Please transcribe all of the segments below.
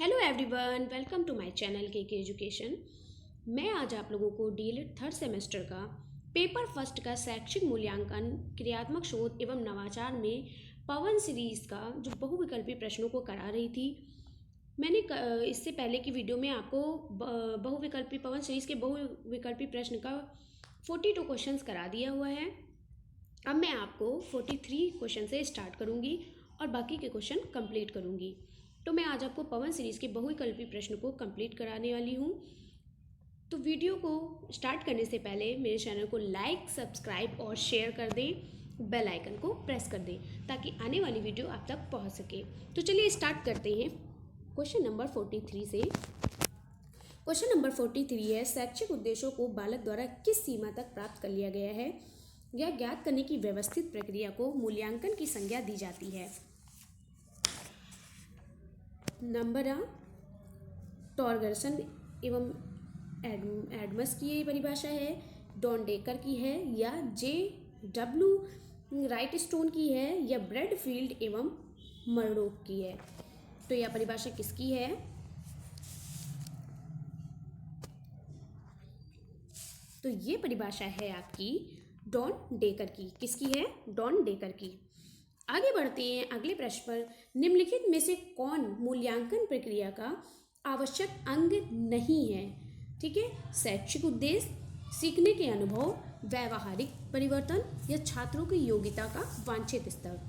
Hello everyone, welcome to my channel K education. मैं आज आप लोगों को डीएलएड थर्ड सेमेस्टर का पेपर फर्स्ट का शैक्षिक मूल्यांकन क्रियात्मक शोध एवं नवाचार में पवन सीरीज़ का जो बहुविकल्पी प्रश्नों को करा रही थी। मैंने इससे पहले की वीडियो में आपको बहुविकल्पी पवन सीरीज़ के बहुविकल्पी प्रश्न का 42 क्वेश्चंस करा दिया हुआ है। अब मैं आपको 43 क्वेश्चन से स्टार्ट करूँगी और बाकी के क्वेश्चन कंप्लीट करूँगी। तो मैं आज आपको पवन सीरीज़ के बहुविकल्पी प्रश्न को कंप्लीट कराने वाली हूँ। तो वीडियो को स्टार्ट करने से पहले मेरे चैनल को लाइक, सब्सक्राइब और शेयर कर दें, बेल आइकन को प्रेस कर दें ताकि आने वाली वीडियो आप तक पहुँच सके। तो चलिए स्टार्ट करते हैं क्वेश्चन नंबर 43 से। क्वेश्चन नंबर 43 है, शैक्षिक उद्देश्यों को बालक द्वारा किस सीमा तक प्राप्त कर लिया गया है या ज्ञात करने की व्यवस्थित प्रक्रिया को मूल्यांकन की संज्ञा दी जाती है। नंबर आ टॉर्गर्सन एवं एडमस की ये परिभाषा है, डॉन डेकर की है या जे.डब्ल्यू. राइट स्टोन की है या ब्रैडफील्ड एवं मर्डोक की है। तो यह परिभाषा किसकी है? तो ये परिभाषा है आपकी डॉन डेकर की। किसकी है? डॉन डेकर की। आगे बढ़ते हैं अगले प्रश्न पर। निम्नलिखित में से कौन मूल्यांकन प्रक्रिया का आवश्यक अंग नहीं है? ठीक है, शैक्षिक उद्देश्य, सीखने के अनुभव, व्यावहारिक परिवर्तन या छात्रों की योग्यता का वांछित स्तर।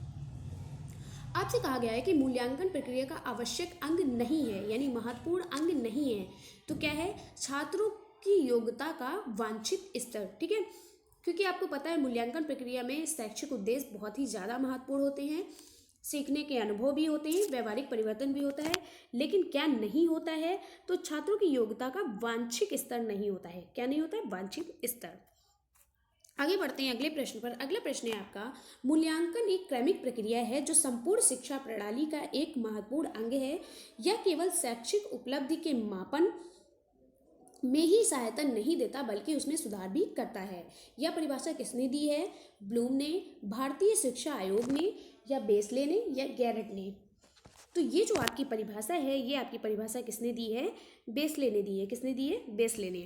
आपसे कहा गया है कि मूल्यांकन प्रक्रिया का आवश्यक अंग नहीं है, यानी महत्वपूर्ण अंग नहीं है। तो क्या है? छात्रों की योग्यता का वांछित स्तर। ठीक है, क्योंकि आपको पता है मूल्यांकन प्रक्रिया में शैक्षिक उद्देश्य बहुत ही ज़्यादा महत्वपूर्ण होते हैं, सीखने के अनुभव भी होते हैं, व्यवहारिक परिवर्तन भी होता है, लेकिन क्या नहीं होता है? तो छात्रों की योग्यता का वांछित स्तर नहीं होता है। क्या नहीं होता है? वांछित स्तर। आगे बढ़ते हैं अगले प्रश्न पर। अगला प्रश्न है आपका, मूल्यांकन एक क्रमिक प्रक्रिया है जो संपूर्ण शिक्षा प्रणाली का एक महत्वपूर्ण अंग है या केवल शैक्षिक उपलब्धि के मापन में ही सहायता नहीं देता बल्कि उसमें सुधार भी करता है। यह परिभाषा किसने दी है? ब्लूम ने, भारतीय शिक्षा आयोग ने या बेसले ने या गैरेट ने। तो ये जो आपकी परिभाषा है, ये आपकी परिभाषा किसने दी है? बेसले ने दी है। किसने दी है? बेसले ने।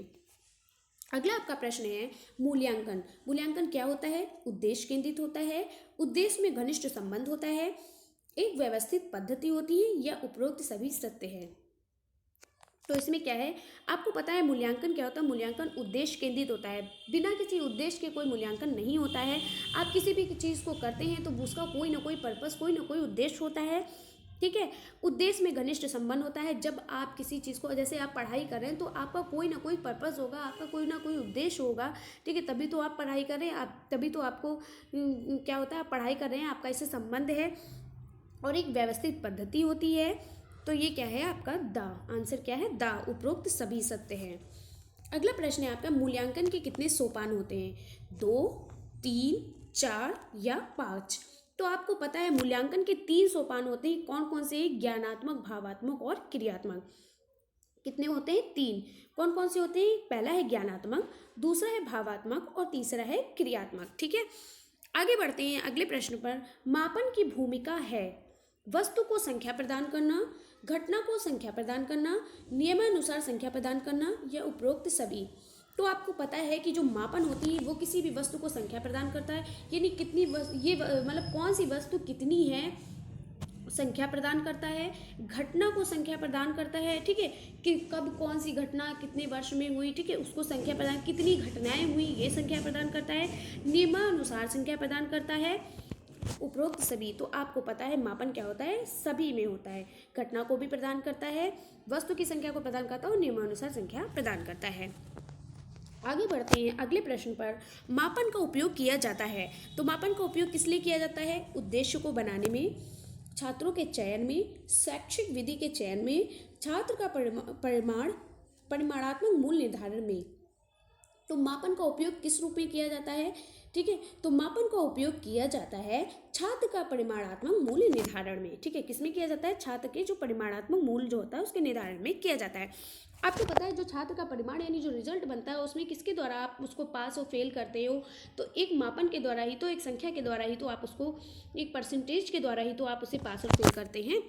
अगला आपका प्रश्न है, मूल्यांकन। मूल्यांकन क्या होता है? उद्देश्य केंद्रित होता है, उद्देश्य में घनिष्ठ संबंध होता है, एक व्यवस्थित पद्धति होती है या उपरोक्त सभी सत्य है। तो इसमें क्या है? आपको पता है मूल्यांकन क्या होता है? मूल्यांकन उद्देश्य केंद्रित होता है। बिना किसी उद्देश्य के कोई मूल्यांकन नहीं होता है। आप किसी भी चीज़ को करते हैं तो उसका कोई ना कोई पर्पस, कोई ना कोई उद्देश्य होता है। ठीक है, उद्देश्य में घनिष्ठ संबंध होता है। जब आप किसी चीज़ को, जैसे आप पढ़ाई कर रहे हैं तो आपका कोई ना कोई पर्पस होगा, आपका कोई ना कोई उद्देश्य होगा। ठीक है, तभी तो आप पढ़ाई कर रहे हैं, आप तभी तो आपको क्या होता है, आप पढ़ाई कर रहे हैं, आपका इससे संबंध है और एक व्यवस्थित पद्धति होती है। तो ये क्या है आपका? दा। आंसर क्या है? दा। उपरोक्त सभी सत्य हैं। अगला प्रश्न है आपका, मूल्यांकन के कितने सोपान होते हैं? 2, 3, 4 या 5। तो आपको पता है मूल्यांकन के 3 सोपान होते हैं। कौन कौन से? ज्ञानात्मक, भावात्मक और क्रियात्मक। कितने होते हैं? 3। कौन कौन से होते हैं? पहला है ज्ञानात्मक, दूसरा है भावात्मक और तीसरा है क्रियात्मक। ठीक है, आगे बढ़ते हैं अगले प्रश्न पर। मापन की भूमिका है वस्तु को संख्या प्रदान करना, घटना को संख्या प्रदान करना, नियमानुसार संख्या प्रदान करना या उपरोक्त सभी। तो आपको पता है कि जो मापन होती है वो किसी भी वस्तु को संख्या प्रदान करता है, यानी कितनी मतलब कौन सी वस्तु कितनी है संख्या प्रदान करता है, घटना को संख्या प्रदान करता है। ठीक है, कि कब कौन सी घटना कितने वर्ष में हुई, ठीक है, उसको संख्या प्रदान, कितनी घटनाएं हुई ये संख्या प्रदान करता है, नियमानुसार संख्या प्रदान करता है, उपरोक्त सभी। तो आपको पता है मापन क्या होता है? सभी में होता है। घटना को भी प्रदान करता है, वस्तु की संख्या को प्रदान करता है और नियमानुसार संख्या प्रदान करता है। आगे बढ़ते हैं अगले प्रश्न पर। मापन का उपयोग किया जाता है। तो मापन का उपयोग किस लिए किया जाता है? उद्देश्य को बनाने में, छात्रों के चयन में, शैक्षिक विधि के चयन में, छात्र का परिमाणात्मक मूल्य निर्धारण में। तो मापन का उपयोग किस रूप में किया जाता है? ठीक है, तो मापन का उपयोग किया जाता है छात्र का परिमाणात्मक मूल्य निर्धारण में। ठीक है, किसमें किया जाता है? छात्र के जो परिमाणात्मक मूल्य जो होता है उसके निर्धारण में किया जाता है। आपको पता है जो छात्र का परिमाण यानी जो रिजल्ट बनता है उसमें किसके द्वारा आप उसको पास और फेल करते हो? तो एक मापन के द्वारा ही, तो एक संख्या के द्वारा ही तो आप उसको, एक परसेंटेज के द्वारा ही तो आप उसे पास और फेल करते हैं।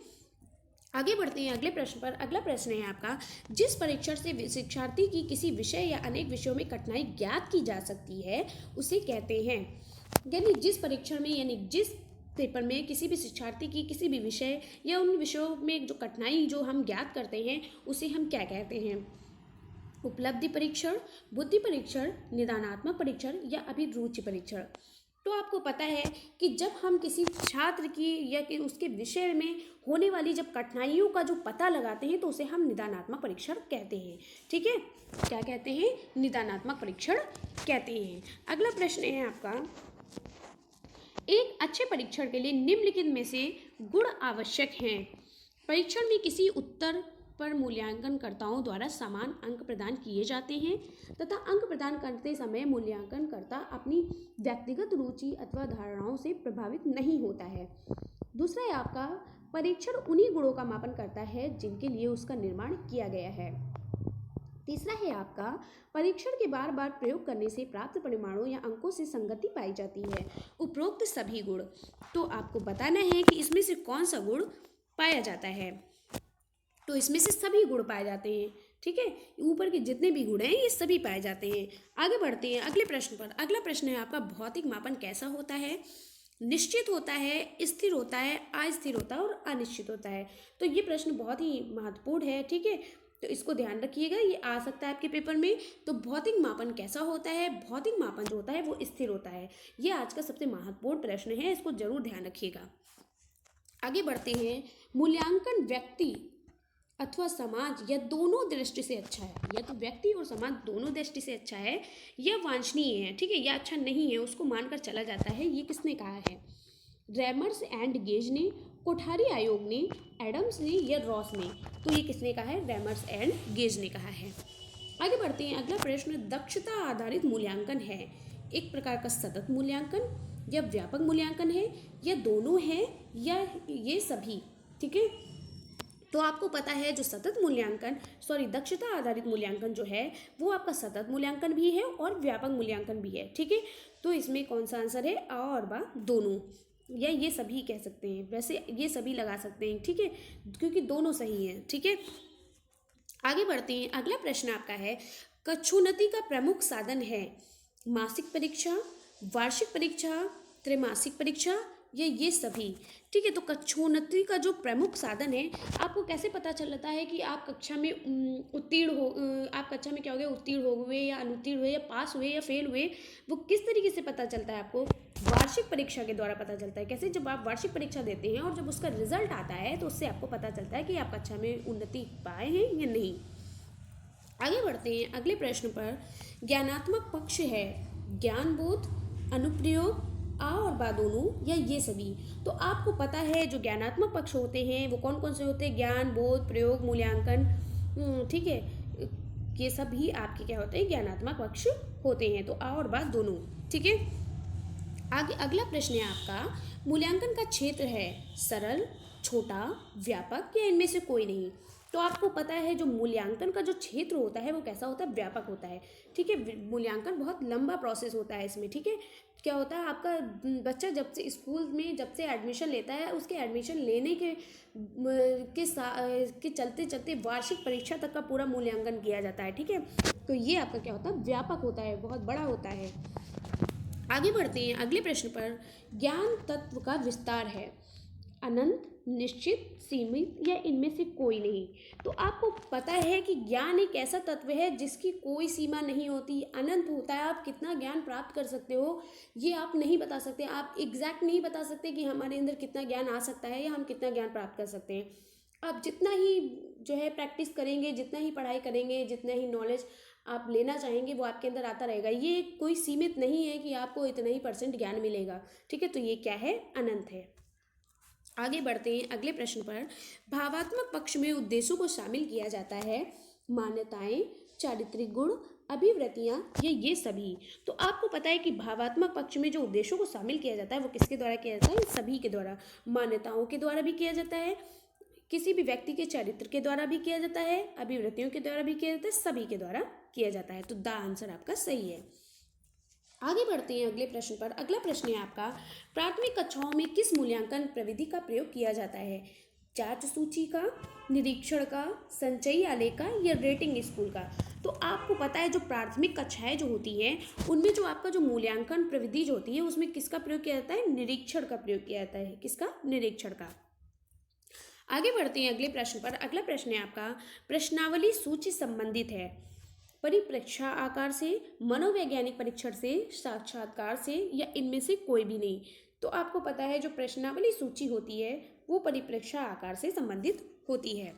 आगे बढ़ते हैं अगले प्रश्न पर। अगला प्रश्न है आपका, जिस परीक्षण से शिक्षार्थी की किसी विषय या अनेक विषयों में कठिनाई ज्ञात की जा सकती है उसे कहते हैं। यानी जिस परीक्षण में, यानी जिस पेपर में किसी भी शिक्षार्थी की किसी भी विषय या उन विषयों में जो कठिनाई जो हम ज्ञात करते हैं उसे हम क्या कहते हैं? उपलब्धि परीक्षण, बुद्धि परीक्षण, निदानात्मक परीक्षण या अभिरुचि परीक्षण। तो आपको पता है कि जब हम किसी छात्र की या कि उसके विषय में होने वाली जब कठिनाइयों का जो पता लगाते हैं तो उसे हम निदानात्मक परीक्षण कहते हैं। ठीक है, क्या कहते हैं? निदानात्मक परीक्षण कहते हैं। अगला प्रश्न है आपका, एक अच्छे परीक्षण के लिए निम्नलिखित में से गुण आवश्यक हैं। परीक्षण में किसी उत्तर पर मूल्यांकनकर्ताओं द्वारा समान अंक प्रदान किए जाते हैं तथा अंक प्रदान करते समय मूल्यांकनकर्ता अपनी व्यक्तिगत रुचि अथवा धारणाओं से प्रभावित नहीं होता है। दूसरा है आपका, परीक्षण उन्हीं गुणों का मापन करता है जिनके लिए उसका निर्माण किया गया है। तीसरा है आपका, परीक्षण के बार बार प्रयोग करने से प्राप्त परिणामों या अंकों से संगति पाई जाती है। उपरोक्त सभी गुण, तो आपको बताना है कि इसमें से कौन सा गुण पाया जाता है। तो इसमें से सभी गुण पाए जाते हैं। ठीक है, ऊपर के जितने भी गुण हैं ये सभी पाए जाते हैं। आगे बढ़ते हैं अगले प्रश्न पर। अगला प्रश्न है आपका, भौतिक मापन कैसा होता है? निश्चित होता है, स्थिर होता है, अस्थिर होता है और अनिश्चित होता है। तो ये प्रश्न बहुत ही महत्वपूर्ण है। ठीक है, तो इसको ध्यान रखिएगा, ये आ सकता है आपके पेपर में। तो भौतिक मापन कैसा होता है? भौतिक मापन जो होता है वो स्थिर होता है। ये आज का सबसे महत्वपूर्ण प्रश्न है, इसको जरूर ध्यान रखिएगा। आगे बढ़ते हैं, मूल्यांकन व्यक्ति अथवा समाज या दोनों दृष्टि से अच्छा है, या तो व्यक्ति और समाज दोनों दृष्टि से अच्छा है या वांछनीय है। ठीक है, या अच्छा नहीं है उसको मानकर चला जाता है। ये किसने कहा है? रैमर्स एंड गेज ने, कोठारी आयोग ने, एडम्स ने या रॉस ने। तो ये किसने कहा है? रैमर्स एंड गेज ने कहा है। आगे बढ़ते हैं अगला प्रश्न, दक्षता आधारित मूल्यांकन है एक प्रकार का सतत मूल्यांकन या व्यापक मूल्यांकन है या दोनों है या ये सभी। ठीक है, तो आपको पता है जो सतत मूल्यांकन, दक्षता आधारित मूल्यांकन जो है वो आपका सतत मूल्यांकन भी है और व्यापक मूल्यांकन भी है। ठीक है, तो इसमें कौन सा आंसर है? आ और बा दोनों, या ये सभी कह सकते हैं। वैसे ये सभी लगा सकते हैं। ठीक है, क्योंकि दोनों सही हैं। ठीक है, आगे बढ़ते हैं। अगला प्रश्न आपका है, कक्षोन्नति का प्रमुख साधन है मासिक परीक्षा, वार्षिक परीक्षा, त्रैमासिक परीक्षा या ये सभी। ठीक है, तो कक्षोन्नति का जो प्रमुख साधन है, आपको कैसे पता चलता है कि आप कक्षा में उत्तीर्ण हो, आप कक्षा में क्या हो गए, उत्तीर्ण हो गए या अनुत्तीर्ण हुए या पास हुए या फेल हुए, वो किस तरीके से पता चलता है आपको? वार्षिक परीक्षा के द्वारा पता चलता है। कैसे? जब आप वार्षिक परीक्षा देते हैं और जब उसका रिजल्ट आता है तो उससे आपको पता चलता है कि आप कक्षा में उन्नति पाए हैं या नहीं। आगे बढ़ते हैं अगले प्रश्न पर। ज्ञानात्मक पक्ष है ज्ञानबोध, अनुप्रयोग, आ और बा दोनों या ये सभी। तो आपको पता है जो ज्ञानात्मक पक्ष होते हैं वो कौन कौन से होते हैं? ज्ञान, बोध, प्रयोग, मूल्यांकन। ठीक है, ये सभी आपके क्या होते हैं? ज्ञानात्मक पक्ष होते हैं। तो आ और बा दोनों। ठीक है, आगे अगला प्रश्न है आपका, मूल्यांकन का क्षेत्र है सरल, छोटा, व्यापक या इनमें से कोई नहीं। तो आपको पता है जो मूल्यांकन का जो क्षेत्र होता है वो कैसा होता है? व्यापक होता है। ठीक है, मूल्यांकन बहुत लंबा प्रोसेस होता है इसमें। ठीक है, क्या होता है, आपका बच्चा जब से स्कूल में जब से एडमिशन लेता है उसके एडमिशन लेने के चलते चलते वार्षिक परीक्षा तक का पूरा मूल्यांकन किया जाता है। ठीक है, तो ये आपका क्या होता है? व्यापक होता है, बहुत बड़ा होता है। आगे बढ़ते हैं अगले प्रश्न पर। ज्ञान तत्व का विस्तार है अनंत, निश्चित, सीमित या इनमें से कोई नहीं। तो आपको पता है कि ज्ञान एक ऐसा तत्व है जिसकी कोई सीमा नहीं होती, अनंत होता है। आप कितना ज्ञान प्राप्त कर सकते हो ये आप नहीं बता सकते। आप एग्जैक्ट नहीं बता सकते कि हमारे अंदर कितना ज्ञान आ सकता है या हम कितना ज्ञान प्राप्त कर सकते हैं। आप जितना ही जो है प्रैक्टिस करेंगे, जितना ही पढ़ाई करेंगे, जितना ही नॉलेज आप लेना चाहेंगे वो आपके अंदर आता रहेगा। ये कोई सीमित नहीं है कि आपको इतना ही % ज्ञान मिलेगा। ठीक है, तो ये क्या है? अनंत है। आगे बढ़ते हैं अगले प्रश्न पर। भावात्मक पक्ष में उद्देश्यों को शामिल किया जाता है मान्यताएं, चारित्रिक गुण, अभिवृत्तियां या ये सभी। तो आपको पता है कि भावात्मक पक्ष में जो उद्देश्यों को शामिल किया जाता है वो किसके द्वारा किया जाता है? सभी के द्वारा। मान्यताओं के द्वारा भी किया जाता है, किसी भी व्यक्ति के चरित्र के द्वारा भी किया जाता है, अभिवृत्तियों के द्वारा भी किया जाता है, सभी के द्वारा किया जाता है। तो द आंसर आपका सही है। आगे बढ़ते हैं अगले प्रश्न पर। अगला प्रश्न है आपका, प्राथमिक कक्षाओं में किस मूल्यांकन प्रविधि का प्रयोग किया जाता है? जांच सूची का, निरीक्षण का, संचयी आलेख का या रेटिंग स्कूल का। तो आपको पता है जो प्राथमिक कक्षाएं जो होती हैं उनमें जो आपका जो मूल्यांकन प्रविधि जो होती है उसमें किसका प्रयोग किया जाता है, निरीक्षण का प्रयोग किया जाता है। किसका, निरीक्षण का। आगे बढ़ते हैं अगले प्रश्न पर। अगला प्रश्न है आपका, प्रश्नावली सूची संबंधित है परिप्रेक्षा आकार से, मनोवैज्ञानिक परीक्षण से, साक्षात्कार से या इनमें से कोई भी नहीं। तो आपको पता है जो प्रश्नावली सूची होती है वो परिप्रेक्षा आकार से संबंधित होती है।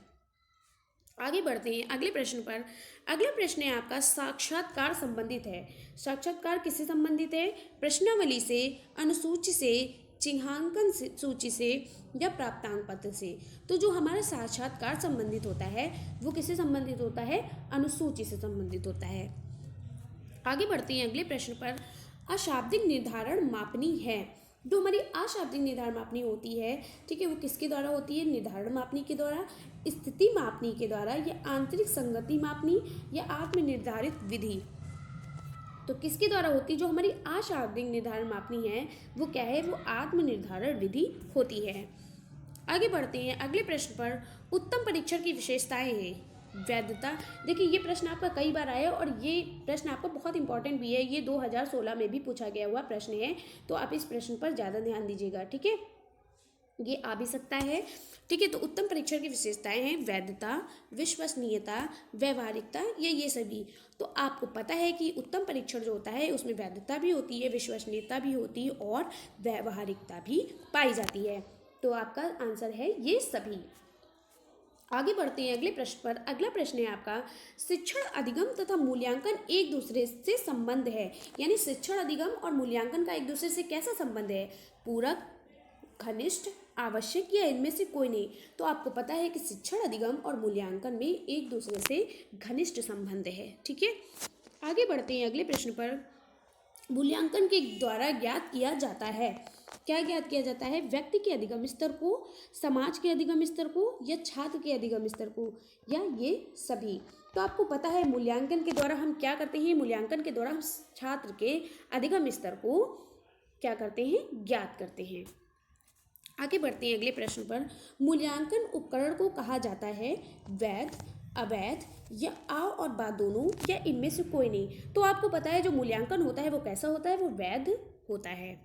आगे बढ़ते हैं अगले प्रश्न पर। अगला प्रश्न है आपका, साक्षात्कार संबंधित है। साक्षात्कार किससे संबंधित है, प्रश्नावली से, अनुसूची से, चिन्हांकन सूची से या प्राप्तांक पत्र से। तो जो हमारा साक्षात्कार संबंधित होता है वो किससे संबंधित होता है, अनुसूची से संबंधित होता है। आगे बढ़ते हैं अगले प्रश्न पर। अशाब्दिक निर्धारण मापनी है। जो हमारी अशाब्दिक निर्धारण मापनी होती है, ठीक है, वो किसके द्वारा होती है, निर्धारण मापनी के द्वारा, स्थिति मापनी के द्वारा या आंतरिक संगति मापनी या आत्म निर्धारित विधि। तो किसके द्वारा होती है, जो हमारी अशाब्दिक निर्धारण मापनी है वो क्या है, वो आत्म निर्धारण विधि होती है। आगे बढ़ते हैं अगले प्रश्न पर। उत्तम परीक्षण की विशेषताएं हैं। वैधता, देखिए ये प्रश्न आपका कई बार आया और ये प्रश्न आपका बहुत इंपॉर्टेंट भी है। ये 2016 में भी पूछा गया हुआ प्रश्न है, तो आप इस प्रश्न पर ज़्यादा ध्यान दीजिएगा, ठीक है, ये आ भी सकता है, ठीक है। तो उत्तम परीक्षण की विशेषताएं हैं वैधता, विश्वसनीयता, व्यवहारिकता या ये सभी। तो आपको पता है कि उत्तम परीक्षण जो होता है उसमें वैधता भी होती है, विश्वसनीयता भी होती है और व्यवहारिकता भी पाई जाती है। तो आपका आंसर है ये सभी। आगे बढ़ते हैं अगले प्रश्न पर। अगला प्रश्न है आपका, शिक्षण अधिगम तथा मूल्यांकन एक दूसरे से संबंध है। यानी शिक्षण अधिगम और मूल्यांकन का एक दूसरे से कैसा संबंध है, पूरक, घनिष्ठ, आवश्यक या इनमें से कोई नहीं। तो आपको पता है कि शिक्षण अधिगम और मूल्यांकन में एक दूसरे से घनिष्ठ संबंध है, ठीक है। आगे बढ़ते हैं अगले प्रश्न पर। मूल्यांकन के द्वारा ज्ञात किया जाता है, क्या ज्ञात किया जाता है, व्यक्ति के अधिगम स्तर को, समाज के अधिगम स्तर को या छात्र के अधिगम स्तर को या ये सभी। तो आपको पता है मूल्यांकन के द्वारा हम क्या करते हैं, मूल्यांकन के द्वारा हम छात्र के अधिगम स्तर को क्या करते हैं, ज्ञात करते हैं। आगे बढ़ते हैं अगले प्रश्न पर। मूल्यांकन उपकरण को कहा जाता है वैध, अवैध या आ और बा दोनों या इनमें से कोई नहीं। तो आपको पता है जो मूल्यांकन होता है वो कैसा होता है, वो वैध होता है।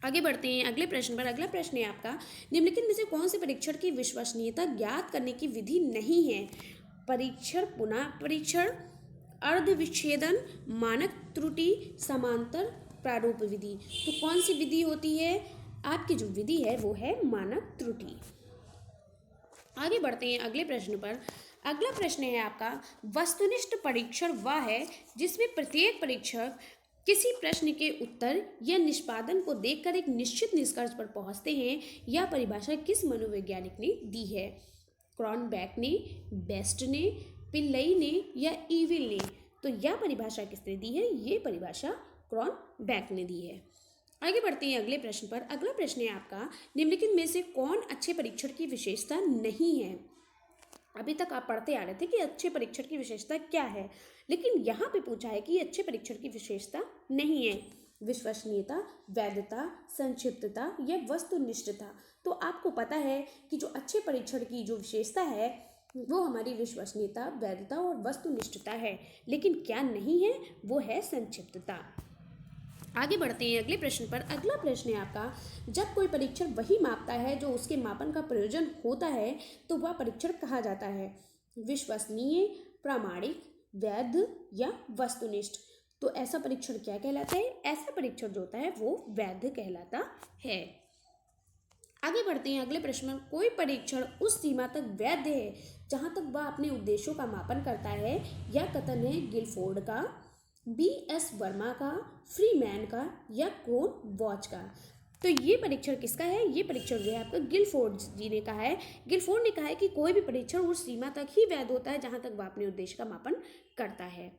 आगे बढ़ते हैं अगले प्रश्न पर। अगला प्रश्न है आपका, निम्नलिखित में से कौन से परीक्षण की विश्वसनीयता ज्ञात करने की विधि नहीं है। परीक्षण, पुनः परीक्षण, अर्ध विच्छेदन, मानक त्रुटि, समांतर प्रारूप विधि। तो कौन सी विधि होती है, आपकी जो विधि है वो है मानक त्रुटि। आगे बढ़ते हैं अगले प्रश्न पर। अगला प्रश्न है आपका, वस्तुनिष्ठ परीक्षण वह है जिसमें प्रत्येक परीक्षक किसी प्रश्न के उत्तर या निष्पादन को देखकर एक निश्चित निष्कर्ष पर पहुंचते हैं। यह परिभाषा किस मनोवैज्ञानिक ने दी है, क्रॉनबैक ने, बेस्ट ने, पिल्लई ने या ईविल ने। तो यह परिभाषा किसने दी है, ये परिभाषा क्रॉनबैक ने दी है। आगे बढ़ते हैं अगले प्रश्न पर। अगला प्रश्न है आपका, निम्नलिखित में से कौन अच्छे परीक्षण की विशेषता नहीं है। अभी तक आप पढ़ते आ रहे थे कि अच्छे परीक्षण की विशेषता क्या है, लेकिन यहाँ पे पूछा है कि अच्छे परीक्षण की विशेषता नहीं है, विश्वसनीयता, वैधता, संक्षिप्तता या वस्तुनिष्ठता। तो आपको पता है कि जो अच्छे परीक्षण की जो विशेषता है वो हमारी विश्वसनीयता, वैधता और वस्तुनिष्ठता है, लेकिन क्या नहीं है, वो है संक्षिप्तता। आगे बढ़ते हैं अगले प्रश्न पर। अगला प्रश्न है आपका, जब कोई परीक्षण वही मापता है जो उसके मापन का प्रयोजन होता है तो वह परीक्षण कहा जाता है विश्वसनीय, प्रामाणिक, वैध या वस्तुनिष्ठ। तो ऐसा परीक्षण क्या कहलाता है, ऐसा परीक्षण जो होता है वो वैध कहलाता है। आगे बढ़ते हैं अगले प्रश्न में। कोई परीक्षण उस सीमा तक वैध है जहां तक वह अपने उद्देश्यों का मापन करता है। यह कथन है गिलफोर्ड का, B.S. वर्मा का, फ्रीमैन का या क्रोन वॉच का। तो ये परीक्षण किसका है, ये परीक्षण जो है आपका गिलफोर्ड जी ने कहा है। गिलफोर्ड ने कहा है कि कोई भी परीक्षण उस सीमा तक ही वैध होता है जहां तक वह अपने उद्देश्य का मापन करता है।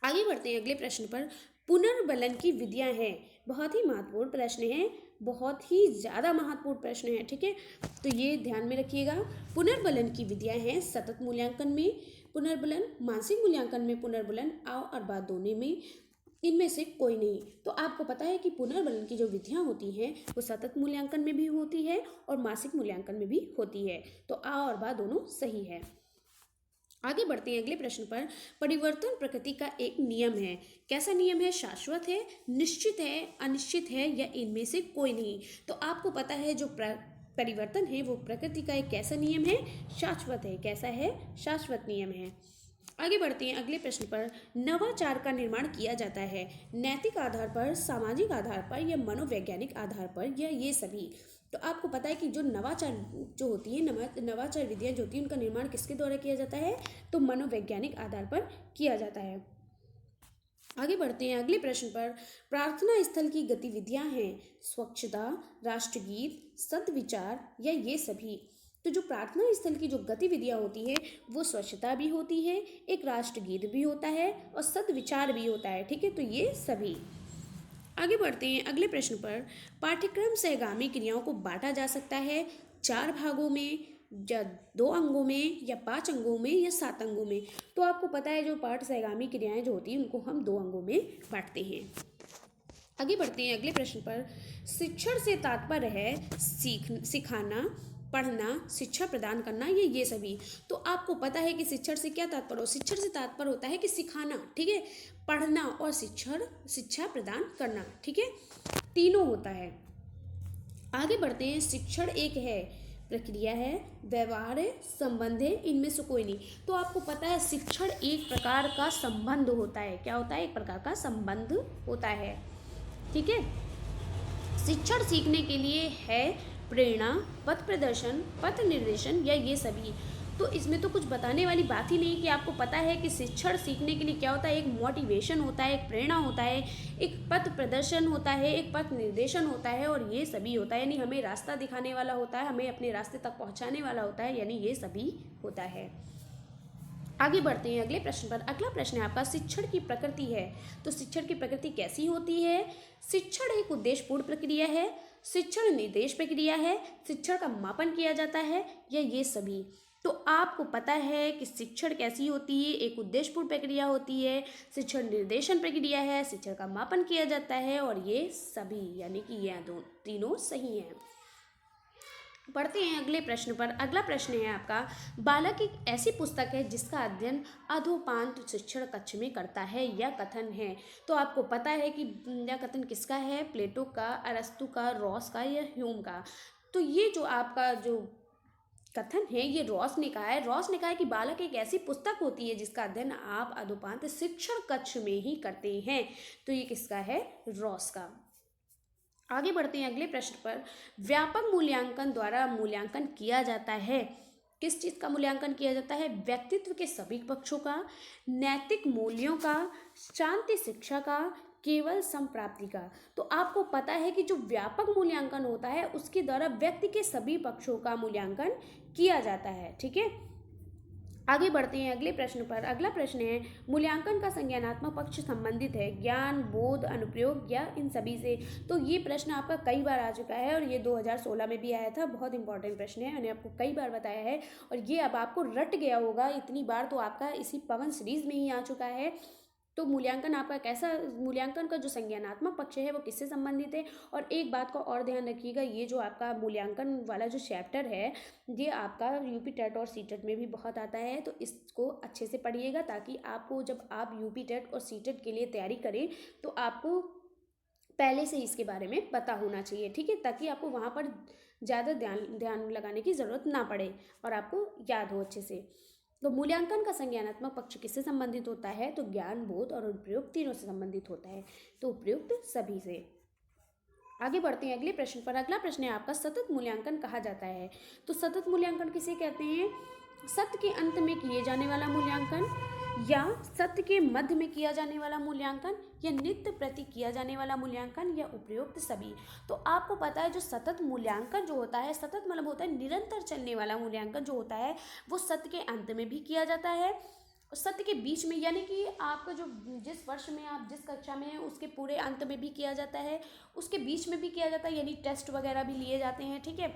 आगे बढ़ते हैं अगले प्रश्न पर। पुनर्बलन की विधियां हैं, बहुत ही महत्वपूर्ण प्रश्न है, बहुत ही ज़्यादा महत्वपूर्ण प्रश्न है, ठीक है, तो ये ध्यान में रखिएगा। पुनर्बलन की विधियां हैं सतत मूल्यांकन में पुनर्बलन, मानसिक मूल्यांकन में पुनर्बलन, आ और बा दोनों में, इनमें से कोई नहीं। तो आपको पता है कि पुनर्बलन की जो विधियां होती हैं वो सतत मूल्यांकन में भी होती है और मासिक मूल्यांकन में भी होती है। तो आ और बा दोनों सही है। आगे बढ़ते हैं अगले प्रश्न पर। परिवर्तन प्रकृति का एक नियम है। कैसा नियम है? शाश्वत है, निश्चित है, अनिश्चित है या इनमें से कोई नहीं। तो आपको पता है जो परिवर्तन है वो प्रकृति का एक कैसा नियम है? शाश्वत है। कैसा है? शाश्वत नियम है। आगे बढ़ते हैं अगले प्रश्न पर। नवाचार का निर्माण किया जाता है नैतिक आधार पर, सामाजिक आधार पर या मनोवैज्ञानिक आधार पर या ये सभी। तो आपको पता है कि जो नवाचार जो होती है, नवाचार विधियां जो होती है, उनका निर्माण किसके द्वारा किया जाता है? तो मनोवैज्ञानिक आधार पर किया जाता है। आगे बढ़ते हैं अगले प्रश्न पर। प्रार्थना स्थल की गतिविधियां हैं स्वच्छता, राष्ट्रगीत, सद्विचार या ये सभी। तो जो प्रार्थना स्थल की जो गतिविधियां होती है वो स्वच्छता भी होती है, एक राष्ट्रगीत भी होता है और सद्विचार भी होता है। ठीक है, तो ये सभी। आगे बढ़ते हैं अगले प्रश्न पर। पाठ्यक्रम सहगामी क्रियाओं को बांटा जा सकता है 4 भागों में या 2 अंगों में या 5 अंगों में या 7 अंगों में। तो आपको पता है जो पाठ सहगामी क्रियाएं जो होती हैं उनको हम 2 अंगों में बांटते हैं। आगे बढ़ते हैं अगले प्रश्न पर। शिक्षण से तात्पर्य है सिखाना, पढ़ना, शिक्षा प्रदान करना ये सभी। तो आपको पता है कि शिक्षण से क्या तात्पर्य हो? शिक्षण से तात्पर्य होता है कि सिखाना, ठीक है, पढ़ना और शिक्षा प्रदान करना, ठीक है, तीनों होता है। आगे बढ़ते हैं। शिक्षण एक है, प्रक्रिया है, व्यवहार है, संबंध है, इनमें से कोई नहीं। तो आपको पता है शिक्षण एक प्रकार का संबंध होता है। क्या होता है? एक प्रकार का संबंध होता है। ठीक है, शिक्षण सीखने के लिए है प्रेरणा, पथ प्रदर्शन, पथ निर्देशन या ये सभी। तो इसमें तो कुछ बताने वाली बात ही नहीं कि आपको पता है कि शिक्षण सीखने के लिए क्या होता है? एक मोटिवेशन होता है, एक प्रेरणा होता है, एक पथ प्रदर्शन होता है, एक पथ निर्देशन होता है और ये सभी होता है। यानी हमें रास्ता दिखाने वाला होता है, हमें अपने रास्ते तक पहुंचाने वाला होता है, यानी ये सभी होता है। आगे बढ़ते हैं अगले प्रश्न पर। अगला प्रश्न है आपका, शिक्षण की प्रकृति है। तो शिक्षण की प्रकृति कैसी होती है? शिक्षण एक उद्देश्यपूर्ण प्रक्रिया है, शिक्षण निर्देश प्रक्रिया है, शिक्षण का मापन किया जाता है या ये सभी। तो आपको पता है कि शिक्षण कैसी होती है? एक उद्देश्यपूर्ण प्रक्रिया होती है, शिक्षण निर्देशन प्रक्रिया है, शिक्षण का मापन किया जाता है और ये सभी, यानी कि ये तीनों सही हैं। पढ़ते हैं अगले प्रश्न पर। अगला प्रश्न है आपका, बालक एक ऐसी पुस्तक है जिसका अध्ययन अधोपांत शिक्षण कक्ष में करता है या कथन है। तो आपको पता है कि यह कथन किसका है? प्लेटो का, अरस्तु का, रॉस का या ह्यूम का। तो ये जो आपका जो कथन है ये रॉस ने कहा है। रॉस ने कहा है कि बालक एक ऐसी पुस्तक होती है जिसका अध्ययन आप अधोपांत शिक्षण कक्ष में ही करते हैं। तो ये किसका है? रॉस का। आगे बढ़ते हैं अगले प्रश्न पर। व्यापक मूल्यांकन द्वारा मूल्यांकन किया जाता है। किस चीज़ का मूल्यांकन किया जाता है? व्यक्तित्व के सभी पक्षों का, नैतिक मूल्यों का, शांति शिक्षा का, केवल संप्राप्ति का। तो आपको पता है कि जो व्यापक मूल्यांकन होता है उसके द्वारा व्यक्ति के सभी पक्षों का मूल्यांकन किया जाता है। ठीक है, आगे बढ़ते हैं अगले प्रश्न पर। अगला प्रश्न है, मूल्यांकन का संज्ञानात्मक पक्ष संबंधित है ज्ञान, बोध, अनुप्रयोग या इन सभी से। तो ये प्रश्न आपका कई बार आ चुका है और ये 2016 में भी आया था। बहुत इंपॉर्टेंट प्रश्न है, मैंने आपको कई बार बताया है और ये अब आपको रट गया होगा इतनी बार, तो आपका इसी पवन सीरीज में ही आ चुका है। तो मूल्यांकन आपका कैसा, मूल्यांकन का जो संज्ञानात्मक पक्ष है वो किससे संबंधित है? और एक बात का और ध्यान रखिएगा, ये जो आपका मूल्यांकन वाला जो चैप्टर है ये आपका यूपी टेट और सीटेट में भी बहुत आता है। तो इसको अच्छे से पढ़िएगा ताकि आपको जब आप यूपी टेट और सीटेट के लिए तैयारी करें तो आपको पहले से इसके बारे में पता होना चाहिए। ठीक है, ताकि आपको वहाँ पर ज़्यादा ध्यान लगाने की ज़रूरत ना पड़े और आपको याद हो अच्छे से। तो मूल्यांकन का संज्ञानात्मक पक्ष किससे संबंधित होता है? तो ज्ञान, बोध और उपयोग तीनों से संबंधित होता है। तो उपयुक्त सभी से। आगे बढ़ते हैं अगले प्रश्न पर। अगला प्रश्न है आपका, सतत मूल्यांकन कहा जाता है। तो सतत मूल्यांकन किसे कहते हैं? सत्र के अंत में किए जाने वाला मूल्यांकन या सत्र के मध्य में किया जाने वाला मूल्यांकन या नित्य प्रति किया जाने वाला मूल्यांकन या उपयुक्त सभी। तो आपको पता है जो सतत मूल्यांकन जो होता है, सतत मतलब होता है निरंतर चलने वाला मूल्यांकन जो होता है वो सत्र के अंत में भी किया जाता है और सत्र के बीच में, यानी कि आपका जो जिस वर्ष में आप जिस कक्षा में हैं उसके पूरे अंत में भी किया जाता है, उसके बीच में भी किया जाता है, यानी टेस्ट वगैरह भी लिए जाते हैं। ठीक है,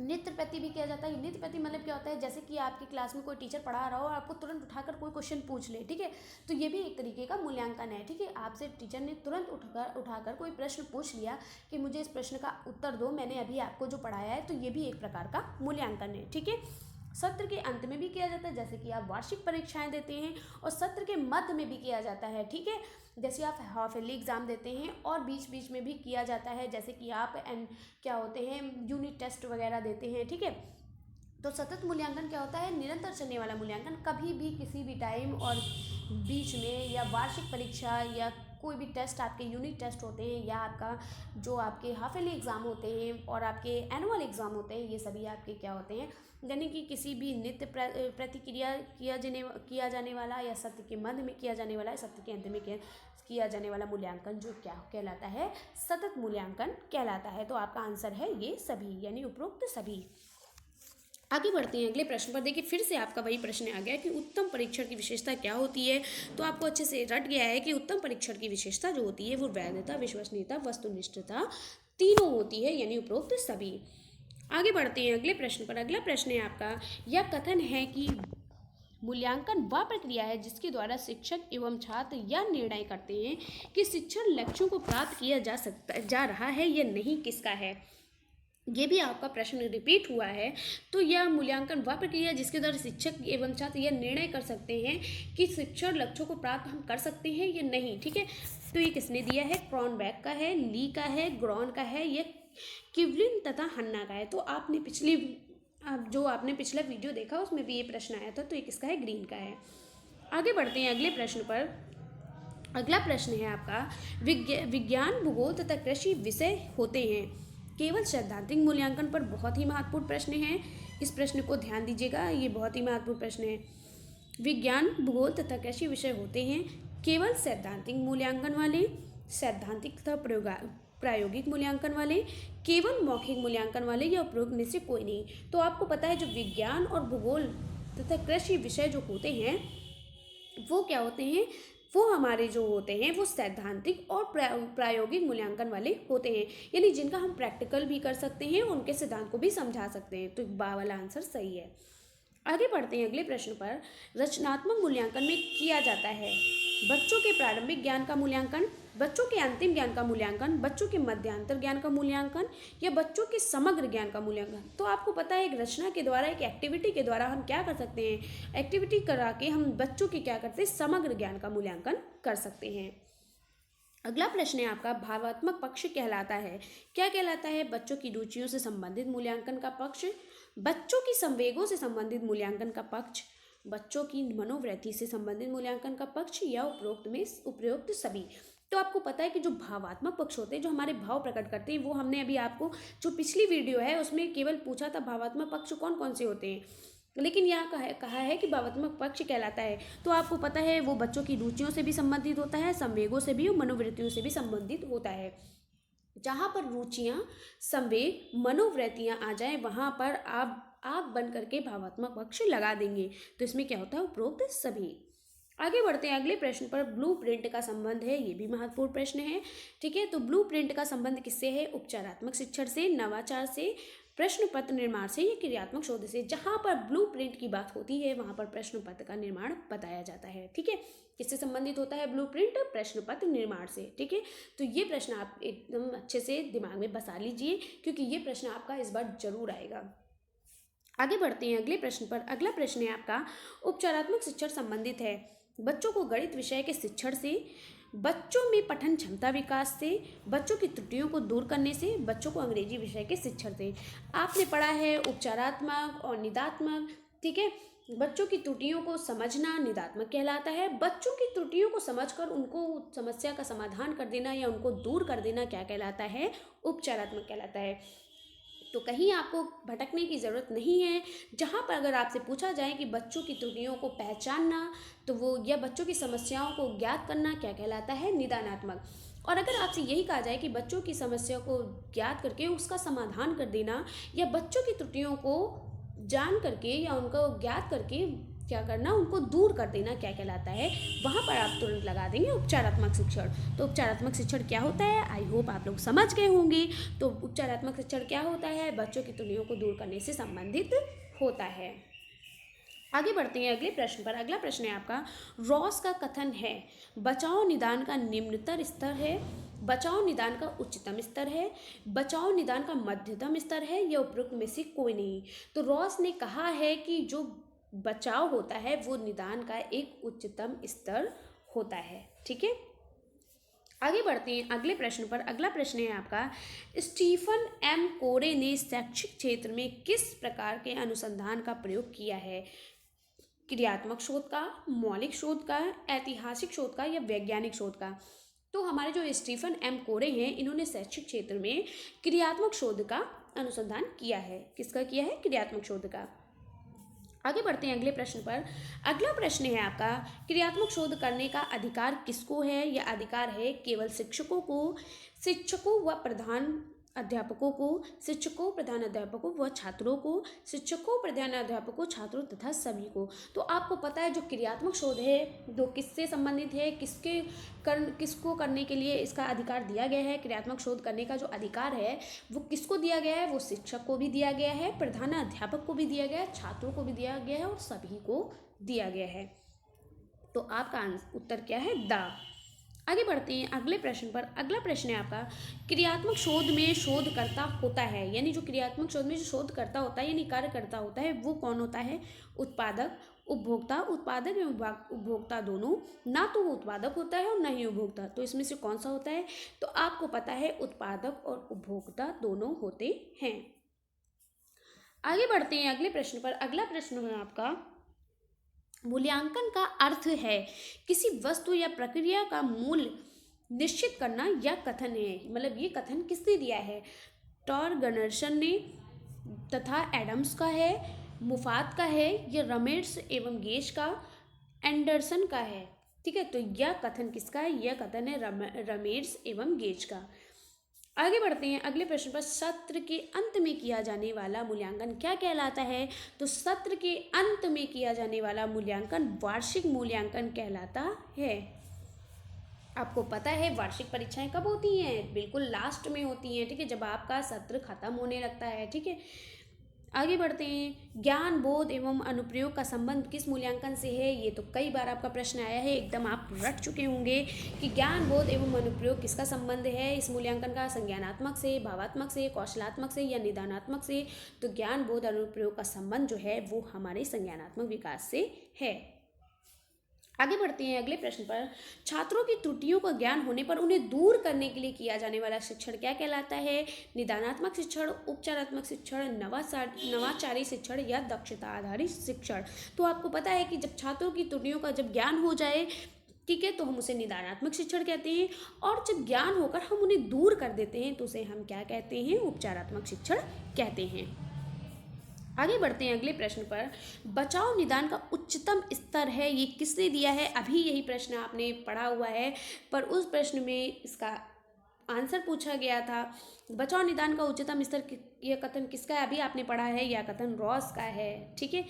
नृत्य प्रति भी किया जाता है। नृत्य प्रति मतलब क्या होता है, जैसे कि आपकी क्लास में कोई टीचर पढ़ा रहा हो और आपको तुरंत उठाकर कोई क्वेश्चन पूछ ले, ठीक है, तो ये भी एक तरीके का मूल्यांकन है, ठीक है। आपसे टीचर ने तुरंत उठाकर कोई प्रश्न पूछ लिया कि मुझे इस प्रश्न का उत्तर दो, मैंने अभी आपको जो पढ़ाया है, तो ये भी एक प्रकार का मूल्यांकन है, ठीक है। सत्र के अंत में भी किया जाता है, जैसे कि आप वार्षिक परीक्षाएं देते हैं, और सत्र के मध्य में भी किया जाता है, ठीक है, जैसे आप हाफ ईयरली एग्जाम देते हैं, और बीच बीच में भी किया जाता है, जैसे कि आप क्या होते हैं यूनिट टेस्ट वगैरह देते हैं, ठीक है। तो सतत मूल्यांकन क्या होता है, निरंतर चलने वाला मूल्यांकन, कभी भी किसी भी टाइम और बीच में, या वार्षिक परीक्षा या कोई भी टेस्ट, आपके यूनिट टेस्ट होते हैं, या आपका जो आपके हाफ ईयरली एग्ज़ाम होते हैं और आपके एनुअल एग्ज़ाम होते हैं, ये सभी आपके क्या होते हैं, यानी कि किसी भी नित्य प्रतिक्रिया किया जाने वाला, या सत्र के मध्य में किया जाने वाला, या सत्र के अंत में किया जाने वाला मूल्यांकन जो क्या कहलाता है, सतत मूल्यांकन कहलाता है। तो आपका आंसर है ये सभी, यानी उपरोक्त सभी। आगे बढ़ते हैं अगले प्रश्न पर। देखिए फिर से आपका वही प्रश्न आ गया कि उत्तम परीक्षण की विशेषता क्या होती है। तो आपको अच्छे से रट गया है कि उत्तम परीक्षण की विशेषता जो होती है वो वैधता, विश्वसनीयता, वस्तुनिष्ठता तीनों होती है, यानी उपरोक्त सभी। आगे बढ़ते हैं अगले प्रश्न पर। अगला प्रश्न है आपका, यह कथन है कि मूल्यांकन वह प्रक्रिया है जिसके द्वारा शिक्षक एवं छात्र यह निर्णय करते हैं कि शिक्षण लक्ष्यों को प्राप्त किया जा रहा है या नहीं, किसका है। ये भी आपका प्रश्न रिपीट हुआ है। तो यह मूल्यांकन वह प्रक्रिया जिसके द्वारा शिक्षक एवं छात्र यह निर्णय कर सकते हैं कि शिक्षण लक्ष्यों को प्राप्त हम कर सकते हैं या नहीं, ठीक है। तो ये किसने दिया है, क्रॉनबेक का है, ली का है, ग्रॉन का है, या किवलिन तथा हन्ना का है। तो आपने आपने पिछला वीडियो देखा उसमें भी ये प्रश्न आया था, तो ये किसका है, ग्रीन का है। आगे बढ़ते हैं अगले प्रश्न पर। अगला प्रश्न है आपका, विज्ञान, भूगोल तथा कृषि विषय होते हैं केवल सैद्धांतिक मूल्यांकन पर। बहुत ही महत्वपूर्ण प्रश्न है, इस प्रश्न को ध्यान दीजिएगा, ये बहुत ही महत्वपूर्ण प्रश्न है। विज्ञान, भूगोल तथा कृषि विषय होते हैं केवल सैद्धांतिक मूल्यांकन वाले, सैद्धांतिक तथा प्रायोगिक मूल्यांकन वाले, केवल मौखिक मूल्यांकन वाले, या उपरोक्त में से कोई नहीं। तो आपको पता है जो विज्ञान और भूगोल तथा कृषि विषय जो होते हैं वो क्या होते हैं, वो हमारे जो होते हैं वो सैद्धांतिक और प्रायोगिक मूल्यांकन वाले होते हैं, यानी जिनका हम प्रैक्टिकल भी कर सकते हैं, उनके सिद्धांत को भी समझा सकते हैं। तो बा वाला आंसर सही है। आगे बढ़ते हैं अगले प्रश्न पर। रचनात्मक मूल्यांकन में किया जाता है बच्चों के प्रारंभिक ज्ञान का मूल्यांकन, बच्चों के अंतिम ज्ञान का मूल्यांकन, बच्चों के मध्यांतर ज्ञान का मूल्यांकन, या बच्चों के समग्र ज्ञान का मूल्यांकन। तो आपको पता है एक रचना के द्वारा, एक एक्टिविटी के द्वारा हम क्या कर सकते हैं, एक्टिविटी करा के हम बच्चों के क्या करते हैं, समग्र ज्ञान का मूल्यांकन कर सकते हैं। अगला प्रश्न है आपका, भावात्मक पक्ष कहलाता है, क्या कहलाता है, बच्चों की रुचियों से संबंधित मूल्यांकन का पक्ष, बच्चों की संवेगों से संबंधित मूल्यांकन का पक्ष, बच्चों की मनोवृत्ति से संबंधित मूल्यांकन का पक्ष, या उपरोक्त सभी। तो आपको पता है कि जो भावात्मक पक्ष होते हैं, जो हमारे भाव प्रकट करते हैं, वो हमने अभी आपको जो पिछली वीडियो है उसमें केवल पूछा था भावात्मक पक्ष कौन कौन से होते हैं, लेकिन यहाँ कहा है कि भावात्मक पक्ष कहलाता है। तो आपको पता है वो बच्चों की रुचियों से भी संबंधित होता है, संवेगों से भी और मनोवृत्तियों से भी संबंधित होता है। जहाँ पर रुचियाँ, संवेग, मनोवृत्तियाँ आ जाए वहाँ पर आप बन करके भावात्मक पक्ष लगा देंगे। तो इसमें क्या होता है, उपरोक्त सभी। आगे बढ़ते हैं अगले प्रश्न पर। ब्लूप्रिंट का संबंध है, ये भी महत्वपूर्ण प्रश्न है, ठीक है। तो ब्लूप्रिंट का संबंध किससे है, उपचारात्मक शिक्षण से, नवाचार से, प्रश्न पत्र निर्माण से, या क्रियात्मक शोध से। जहाँ पर ब्लूप्रिंट की बात होती है वहाँ पर प्रश्न पत्र का निर्माण बताया जाता है, ठीक है। किससे संबंधित होता है ब्लूप्रिंट, प्रश्न पत्र निर्माण से, ठीक है। तो ये प्रश्न आप एकदम अच्छे से दिमाग में बसा लीजिए, क्योंकि ये प्रश्न आपका इस बार जरूर आएगा। आगे बढ़ते हैं अगले प्रश्न पर। अगला प्रश्न है आपका, उपचारात्मक शिक्षण संबंधित है बच्चों को गणित विषय के शिक्षण से, बच्चों में पठन क्षमता विकास से, बच्चों की त्रुटियों को दूर करने से, बच्चों को अंग्रेजी विषय के शिक्षण से। आपने पढ़ा है उपचारात्मक और निदात्मक, ठीक है। बच्चों की त्रुटियों को समझना निदात्मक कहलाता है, बच्चों की त्रुटियों को समझकर उनको समस्या का समाधान कर देना या उनको दूर कर देना क्या कहलाता है, उपचारात्मक कहलाता है। तो कहीं आपको भटकने की ज़रूरत नहीं है। जहाँ पर अगर आपसे पूछा जाए कि बच्चों की त्रुटियों को पहचानना, तो वो, या बच्चों की समस्याओं को ज्ञात करना क्या कहलाता है, निदानात्मक। और अगर आपसे यही कहा जाए कि बच्चों की समस्या को ज्ञात करके उसका समाधान कर देना, या बच्चों की त्रुटियों को जान करके या उनको ज्ञात करके क्या करना, उनको दूर कर देना क्या कहलाता है, वहाँ पर आप तुरंत लगा देंगे उपचारात्मक शिक्षण। तो उपचारात्मक शिक्षण क्या होता है, आई होप आप लोग समझ गए होंगे। तो उपचारात्मक शिक्षण क्या होता है, बच्चों की त्रुटियों को दूर करने से संबंधित होता है। आगे बढ़ते हैं अगले प्रश्न पर। अगला प्रश्न है आपका, रॉस का कथन है बचाव निदान का निम्नतर स्तर है, बचाव निदान का उच्चतम स्तर है, बचाव निदान का मध्यतम स्तर है, या उपरोक्त में से कोई नहीं। तो रॉस ने कहा है कि जो बचाव होता है वो निदान का एक उच्चतम स्तर होता है। ठीक है, आगे बढ़ते हैं अगले प्रश्न पर। अगला प्रश्न है आपका, स्टीफन एम कोरे ने शैक्षिक क्षेत्र में किस प्रकार के अनुसंधान का प्रयोग किया है, क्रियात्मक शोध का, मौलिक शोध का, ऐतिहासिक शोध का, या वैज्ञानिक शोध का। तो हमारे जो स्टीफन एम कोरे हैं, इन्होंने शैक्षिक क्षेत्र में क्रियात्मक शोध का अनुसंधान किया है। किसका किया है, क्रियात्मक शोध का। आगे बढ़ते हैं अगले प्रश्न पर। अगला प्रश्न है आपका, क्रियात्मक शोध करने का अधिकार किसको है, यह अधिकार है केवल शिक्षकों को, शिक्षकों व प्रधान अध्यापकों को, शिक्षकों प्रधान अध्यापकों व छात्रों को, शिक्षकों प्रधान अध्यापकों छात्रों तथा सभी को। तो आपको पता है जो क्रियात्मक शोध है वो किससे संबंधित है, किसको करने के लिए इसका अधिकार दिया गया है। क्रियात्मक शोध करने का जो अधिकार है वो किसको दिया गया है, वो शिक्षक को भी दिया गया है, प्रधान अध्यापक को भी दिया गया है, छात्रों को भी दिया गया है और सभी को दिया गया है। तो आपका उत्तर क्या है, द। आगे बढ़ते हैं अगले प्रश्न पर। अगला प्रश्न है आपका, क्रियात्मक शोध में शोधकर्ता होता है, यानी जो क्रियात्मक शोध में जो शोधकर्ता होता है यानी कार्यकर्ता होता है वो कौन होता है, उत्पादक, उपभोक्ता। उत्पादक एवं उपभोक्ता दोनों, ना तो वो उत्पादक होता है और ना ही उपभोक्ता। तो इसमें से कौन सा होता है, तो आपको पता है उत्पादक और उपभोक्ता दोनों होते हैं। आगे बढ़ते हैं अगले प्रश्न पर। अगला प्रश्न है आपका, मूल्यांकन का अर्थ है किसी वस्तु या प्रक्रिया का मूल्य निश्चित करना या कथन है। मतलब ये कथन किसने दिया है, टॉर्गनर्सन ने तथा एडम्स का है, मुफात का है, या रमेट्स एवं गेज का, एंडरसन का है। ठीक है, तो यह कथन किसका है, यह कथन है रमेट्स एवं गेज का। आगे बढ़ते हैं अगले प्रश्न पर। सत्र के अंत में किया जाने वाला मूल्यांकन क्या कहलाता है, तो सत्र के अंत में किया जाने वाला मूल्यांकन वार्षिक मूल्यांकन कहलाता है। आपको पता है वार्षिक परीक्षाएं कब होती हैं, बिल्कुल लास्ट में होती हैं। ठीक है, जब आपका सत्र खत्म होने लगता है। ठीक है, आगे बढ़ते हैं। ज्ञान, बोध एवं अनुप्रयोग का संबंध किस मूल्यांकन से है, ये तो कई बार आपका प्रश्न आया है, एकदम आप रट चुके होंगे कि ज्ञान, बोध एवं अनुप्रयोग किसका संबंध है इस मूल्यांकन का, संज्ञानात्मक से, भावात्मक से, कौशलात्मक से, या निदानात्मक से। तो ज्ञान, बोध, अनुप्रयोग का संबंध जो है वो हमारे संज्ञानात्मक विकास से है। आगे बढ़ते हैं अगले प्रश्न पर। छात्रों की त्रुटियों का ज्ञान होने पर उन्हें दूर करने के लिए किया जाने वाला शिक्षण क्या कहलाता है, निदानात्मक शिक्षण, उपचारात्मक शिक्षण, नवाचारी शिक्षण, या दक्षता आधारित शिक्षण। तो आपको पता है कि जब छात्रों की त्रुटियों का जब ज्ञान हो जाए, ठीक है, तो हम उसे निदानात्मक शिक्षण कहते हैं, और जब ज्ञान होकर हम उन्हें दूर कर देते हैं तो उसे हम क्या कहते हैं, उपचारात्मक शिक्षण कहते हैं। आगे बढ़ते हैं अगले प्रश्न पर। बचाव निदान का उच्चतम स्तर है, ये किसने दिया है, अभी यही प्रश्न आपने पढ़ा हुआ है, पर उस प्रश्न में इसका आंसर पूछा गया था। बचाव निदान का उच्चतम स्तर, यह कथन किसका है, अभी आपने पढ़ा है, यह कथन रॉस का है। ठीक है,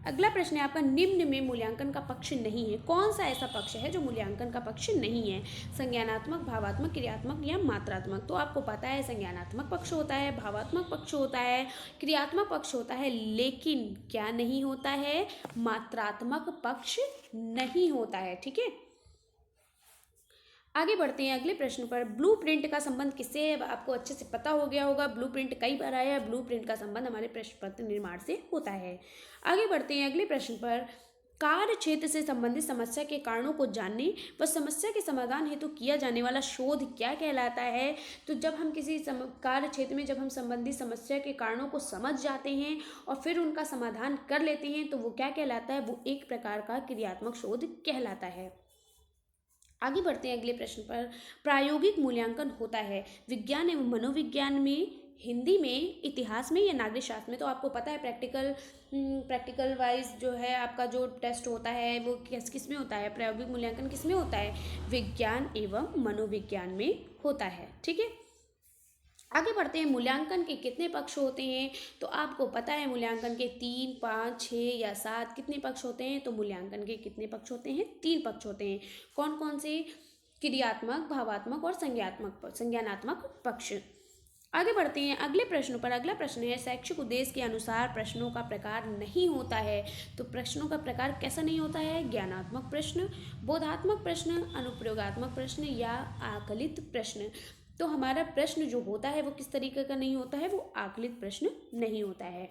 अगला प्रश्न है आपका, निम्न में मूल्यांकन का पक्ष नहीं है, कौन सा ऐसा पक्ष है जो मूल्यांकन का पक्ष नहीं है, संज्ञानात्मक, भावात्मक, क्रियात्मक, या मात्रात्मक। तो आपको पता है संज्ञानात्मक पक्ष होता है, भावात्मक पक्ष होता है, क्रियात्मक पक्ष होता है, लेकिन क्या नहीं होता है, मात्रात्मक पक्ष नहीं होता है। ठीक है, आगे बढ़ते हैं अगले प्रश्न पर। ब्लूप्रिंट का संबंध किससे है, आपको अच्छे से पता हो गया होगा, ब्लूप्रिंट कई बार आया है। ब्लूप्रिंट का संबंध हमारे प्रश्न पत्र निर्माण से होता है। आगे बढ़ते हैं अगले प्रश्न पर। कार्य क्षेत्र से संबंधित समस्या के कारणों को जानने व समस्या के समाधान हेतु किया जाने वाला शोध क्या कहलाता है। तो जब हम किसी कार्य क्षेत्र में जब हम संबंधित समस्या के कारणों को समझ जाते हैं और फिर उनका समाधान कर लेते हैं तो वो क्या कहलाता है, वो एक प्रकार का क्रियात्मक शोध कहलाता है। आगे बढ़ते हैं अगले प्रश्न पर। प्रायोगिक मूल्यांकन होता है विज्ञान एवं मनोविज्ञान में, हिंदी में, इतिहास में, या नागरिक शास्त्र में। तो आपको पता है प्रैक्टिकल वाइज जो है आपका जो टेस्ट होता है वो किस में होता है, प्रायोगिक मूल्यांकन किस में होता है, विज्ञान एवं मनोविज्ञान में होता है। ठीक है, आगे बढ़ते हैं, मूल्यांकन के कितने पक्ष होते हैं? तो आपको पता है मूल्यांकन के 3, 5, 6 या 7 कितने पक्ष होते हैं? तो मूल्यांकन के कितने पक्ष होते हैं? 3 पक्ष होते हैं। कौन कौन से? क्रियात्मक, भावात्मक और संज्ञानात्मक पक्ष। आगे बढ़ते हैं अगले प्रश्न पर। अगला प्रश्न है, शैक्षिक उद्देश्य के अनुसार प्रश्नों का प्रकार नहीं होता है। तो प्रश्नों का प्रकार कैसा नहीं होता है? ज्ञानात्मक प्रश्न, बोधात्मक प्रश्न, अनुप्रयोगात्मक प्रश्न या आकलित प्रश्न। तो हमारा प्रश्न जो होता है वो किस तरीके का नहीं होता है? वो आकलित प्रश्न नहीं होता है।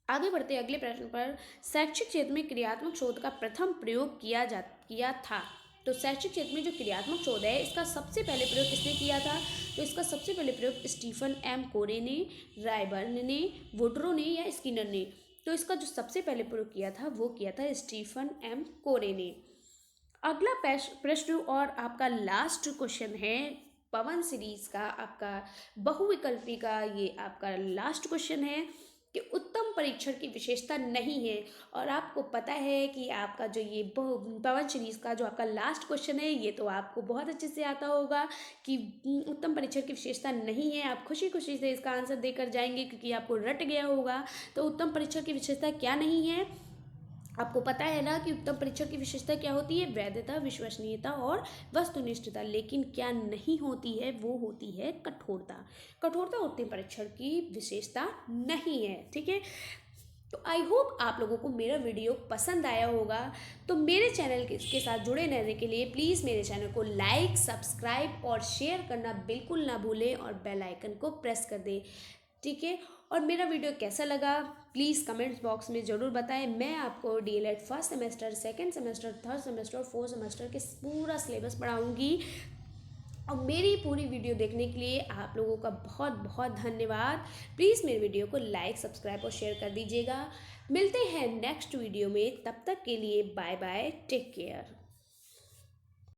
आगे बढ़ते अगले प्रश्न पर। शैक्षिक क्षेत्र में क्रियात्मक शोध का प्रथम प्रयोग किया था। तो शैक्षिक क्षेत्र में जो क्रियात्मक शोध है इसका सबसे पहले प्रयोग किसने किया था? तो इसका सबसे पहले प्रयोग स्टीफन एम कोरे ने, रायबर्न ने, वुडरो ने या स्किनर ने। तो इसका जो सबसे पहले प्रयोग किया था वो किया था स्टीफन एम कोरे ने। अगला प्रश्न और आपका लास्ट क्वेश्चन है पवन सीरीज का, आपका बहुविकल्पी का ये आपका लास्ट क्वेश्चन है कि उत्तम परीक्षण की विशेषता नहीं है। और आपको पता है कि आपका जो ये पवन सीरीज का जो आपका लास्ट क्वेश्चन है ये तो आपको बहुत अच्छे से आता होगा कि उत्तम परीक्षण की विशेषता नहीं है। आप खुशी खुशी से इसका आंसर देकर जाएंगे क्योंकि आपको रट गया होगा। तो उत्तम परीक्षण की विशेषता क्या नहीं है? आपको पता है ना कि उत्तम परीक्षण की विशेषता क्या होती है? वैधता, विश्वसनीयता और वस्तुनिष्ठता। लेकिन क्या नहीं होती है? वो होती है कठोरता। कठोरता उत्तम परीक्षण की विशेषता नहीं है। ठीक है, तो आई होप आप लोगों को मेरा वीडियो पसंद आया होगा। तो मेरे चैनल के साथ जुड़े रहने के लिए प्लीज़ मेरे चैनल को लाइक, सब्सक्राइब और शेयर करना बिल्कुल ना भूलें और बेल आइकन को प्रेस कर दें। ठीक है, और मेरा वीडियो कैसा लगा प्लीज़ कमेंट्स बॉक्स में ज़रूर बताएं। मैं आपको DElEd first semester, second semester, third semester और फोर्थ सेमेस्टर के पूरा सिलेबस पढ़ाऊंगी। और मेरी पूरी वीडियो देखने के लिए आप लोगों का बहुत बहुत धन्यवाद। प्लीज़ मेरे वीडियो को लाइक, सब्सक्राइब और शेयर कर दीजिएगा। मिलते हैं नेक्स्ट वीडियो में, तब तक के लिए बाय बाय, टेक केयर।